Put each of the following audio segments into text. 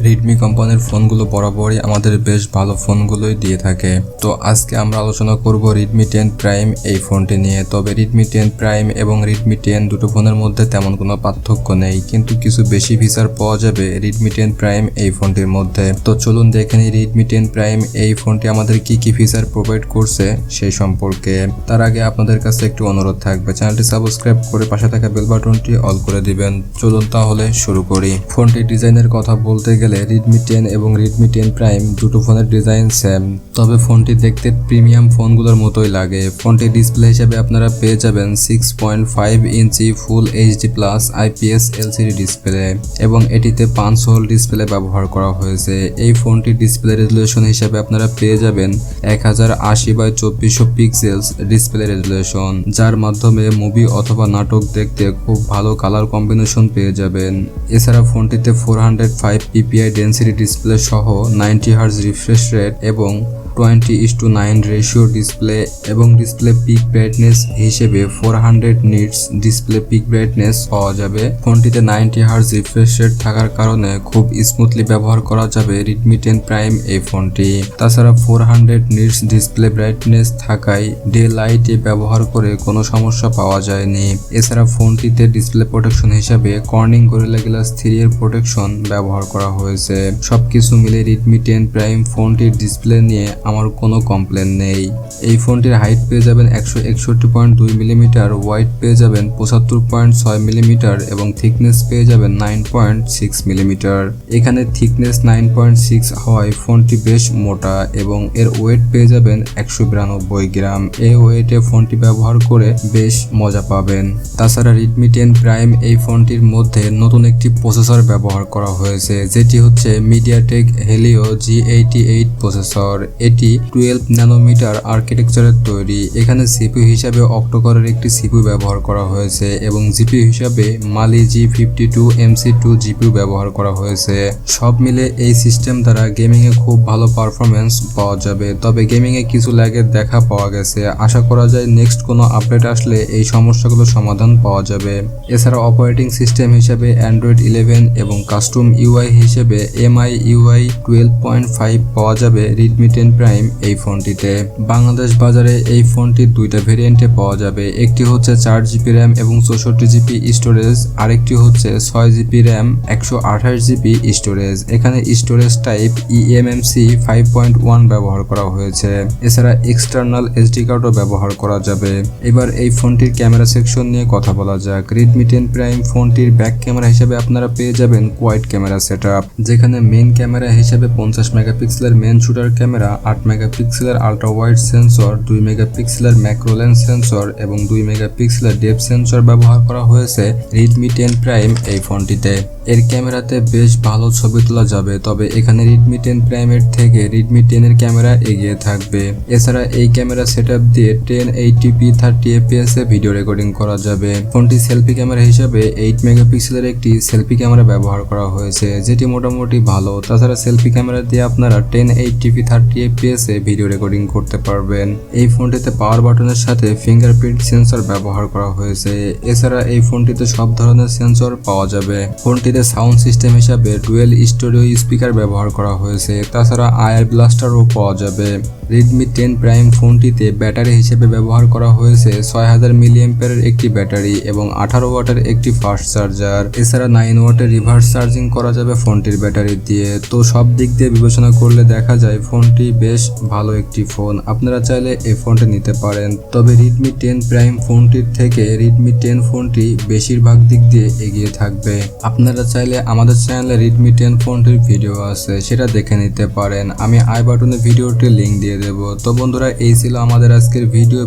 Redmi কোম্পানির ফোনগুলো বরাবরই আমাদের বেশ ভালো ফোনগুলোই দিয়ে থাকে। তো আজকে আমরা আলোচনা করব রেডমি 10 প্রাইম এই ফোনটি নিয়ে। তবে রেডমি 10 প্রাইম এবং রেডমি 10 দুটো ফোনের মধ্যে তেমন কোনো পার্থক্য নেই, কিন্তু কিছু বেশি ফিচার পাওয়া যাবে রেডমি 10 প্রাইম এই ফোনটির মধ্যে। তো চলুন দেখে নিই রেডমি 10 প্রাইম এই ফোনটি আমাদের কি কি ফিচার প্রোভাইড করছে সেই সম্পর্কে। তার আগে আপনাদের কাছে একটু অনুরোধ থাকবে, চ্যানেলটি সাবস্ক্রাইব করে পাশে থাকা বেল বাটনটি অল করে দিবেন। চলুন তাহলে শুরু করি। ফোনটির ডিজাইনের কথা বলতে গেলে রেডমি 10 এবং রেডমি 10 প্রাইম দুটো ফোনের ডিজাইন সেম, তবে ফোনটি দেখতে প্রিমিয়াম ফোনগুলোর মতোই লাগে। ফোনটির ডিসপ্লে হিসেবে আপনারা পেয়ে যাবেন 6.5 inch full HD plus IPS LCD display এবং এটিতে 5 হোল ডিসপ্লে ব্যবহার করা হয়েছে। এই ফোনটির ডিসপ্লে রেজুলেশন হিসেবে আপনারা পেয়ে যাবেন 1080x2400 পিক্সেলস ডিসপ্লে রেজুলেশন, যার মাধ্যমে মুভি অথবা নাটক দেখতে খুব ভালো কালার কম্বিনেশন পেয়ে যাবেন। এছাড়া ফোনটিতে 405 ppi ডেন্সিটি ডিসপ্লে সহ 90 হার্জ রিফ্রেশ রেট এবং 20:9 রেশিও ডিসপ্লে এবং ডিসপ্লে পিক ব্রাইটনেস হিসেবে 400 নিটস ডিসপ্লে পিক ব্রাইটনেস পাওয়া যাবে। ফোনটিতে 90 হার্জ রিফ্রেশ রেট থাকার কারণে খুব স্মুথলি ব্যবহার করা যাবে রেডমি 10 প্রাইম এই ফোনটি। তাছাড়া 400 নিটস ডিসপ্লে ব্রাইটনেস থাকায় ডে লাইটে ব্যবহার করে কোনো সমস্যা পাওয়া যায়নি। এছাড়া ফোনটিতে ডিসপ্লে প্রোটেকশন হিসাবে কর্নিং গরিলা গ্লাস 3 এর প্রোটেকশন ব্যবহার করা হয়েছে। সবকিছু মিলে রেডমি 10 প্রাইম ফোনটির ডিসপ্লে নিয়ে আমার কোনো কমপ্লেন নেই। এই ফোনটির হাইট পেয়ে যাবেন 161.2 মিলিমিটার, ওয়াইড পেয়ে যাবেন 75.6 মিলিমিটার এবং থিকনেস পেয়ে যাবেন 9.6 মিলিমিটার। এখানে থিকনেস 9.6 হওয়ায় ফোনটি বেশ মোটা এবং এর ওয়েট পেয়ে যাবেন 192 গ্রাম। এই ওয়েটে ফোনটি ব্যবহার করে বেশ মজা পাবেন। তাছাড়া রেডমি 10 প্রাইম এই ফোনটির মধ্যে নতুন একটি প্রসেসর ব্যবহার করা হয়েছে, যেটি হচ্ছে মিডিয়াটেক হেলিও G88 প্রসেসর। এটি 12 ন্যানোমিটার আর্কিটেকচারের তৈরি। এখানে সিপিইউ হিসাবে অক্টোকোরের একটি সিপিইউ ব্যবহার করা হয়েছে এবং জিপিইউ হিসাবে মালি G52 MC2 জিপিইউ ব্যবহার করা হয়েছে। সব মিলে এই সিস্টেম দ্বারা গেমিং এ খুব ভালো পারফরমেন্স পাওয়া যাবে, তবে গেমিং এ কিছু ল্যাগের দেখা পাওয়া গেছে। আশা করা যায় নেক্সট কোনো আপডেট আসলে এই সমস্যাগুলো সমাধান পাওয়া যাবে। এছাড়া অপারেটিং সিস্টেম হিসেবে অ্যান্ড্রয়েড 11 এবং কাস্টম ইউআই হিসেবে MIUI 12.5 পাওয়া যাবে রেডমি 10 প্রাইম এই ফোনটিতে। বাংলাদেশ বাজারে এই ফোনটির দুইটা ভেরিয়েন্টে পাওয়া যাবে, একটি হচ্ছে 4GB র্যাম এবং 64GB স্টোরেজ, আরেকটি হচ্ছে 6GB র্যাম 128GB স্টোরেজ। এখানে স্টোরেজ টাইপ eMMC 5.1 ব্যবহার করা হয়েছে। এছাড়া এক্সটার্নাল এসডি কার্ডও ব্যবহার করা যাবে। এবার এই ফোনটির ক্যামেরা সেকশন নিয়ে কথা বলা যাক। রেডমি 10 প্রাইম ফোনটির ব্যাক ক্যামেরা হিসেবে আপনারা পেয়ে যাবেন কোয়াড ক্যামেরা সেটআপ, যেখানে মেইন ক্যামেরা হিসেবে 50 মেগাপিক্সেলের মেন শুটার ক্যামেরা, 8 মেগাপিক্সেলের আল্ট্রা ওয়াইড সেন্সর, 2 মেগাপিক্সেলের ম্যাক্রো লেন্স সেন্সর এবং 2 মেগাপিক্সেলের ডেপথ সেন্সর ব্যবহার করা হয়েছে রেডমি 10 প্রাইম এই ফোনটিতে। এর ক্যামেরাতে বেশ ভালো ছবি তোলা যাবে, তবে এখানে রেডমি 10 প্রাইমের থেকে রেডমি 10 এর ক্যামেরা এগিয়ে থাকবে। এছাড়া এই ক্যামেরা সেটআপ দিয়ে 1080p 30fps এ ভিডিও রেকর্ডিং করা যাবে। ফোনটি সেলফি ক্যামেরা হিসেবে 8 মেগাপিক্সেলের একটি সেলফি ক্যামেরা ব্যবহার করা হয়েছে, যেটি মোটামুটি ভালো। তাছাড়া সেলফি ক্যামেরা দিয়ে আপনারা 1080p 30fps এ ভিডিও রেকর্ডিং করতে পারবেন। এই ফোনটিতে পাওয়ার বাটনের সাথে ফিঙ্গারপ্রিন্ট সেন্সর ব্যবহার করা হয়েছে। এছাড়া এই ফোনটিতে সব ধরনের সেন্সর পাওয়া যাবে। ফোনটিতে সাউন্ড সিস্টেম হিসাবে ডুয়েল স্টুডিও স্পিকার ব্যবহার করা হয়েছে। তাছাড়া আয়ার ব্লাস্টারও পাওয়া যাবে। রেডমি 10 প্রাইম ফোনটিতে ব্যাটারি হিসেবে ব্যবহার করা হয়েছে 6000 মিলিঅ্যাম্পিয়ারের একটি ব্যাটারি এবং 18 ওয়াটের একটি ফাস্ট চার্জার। এছাড়া 9 ওয়াটের রিভার্স চার্জিং করা যাবে ফোনটির ব্যাটারি দিয়ে। তো সব দিক দিয়ে বিবেচনা করলে দেখা যায় ফোনটি বেশ ভালো একটি ফোন। আপনারা চাইলে এই ফোনটি নিতে পারেন, তবে রেডমি 10 প্রাইম ফোনটির থেকে রেডমি 10 ফোনটি বেশিরভাগ দিক দিয়ে এগিয়ে থাকবে। আপনারা চাইলে আমাদের চ্যানেলে রেডমি 10 ফোনটির ভিডিও আছে, সেটা দেখে নিতে পারেন। আমি আই বাটনে ভিডিওটির লিঙ্ক দিয়ে দেব। তো বন্ধুরা, এই ছিল আমাদের আজকের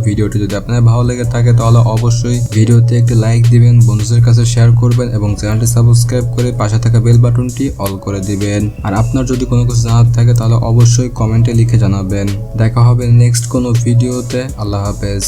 ভিডিওটি যদি আপনার ভালো লেগে থাকে তাহলে অবশ্যই ভিডিওতে একটি লাইক দিবেন, বন্ধুদের কাছে শেয়ার করবেন এবং চ্যানেলটি সাবস্ক্রাইব করে পাশে থাকা বেল বাটনটি অল করে দিবেন। আর আপনার যদি কোনো কিছু জানার থাকে তাহলে অবশ্যই কমেন্টে লিখে জানাবেন। দেখা হবে নেক্সট কোনো ভিডিওতে। আল্লাহ হাফেজ।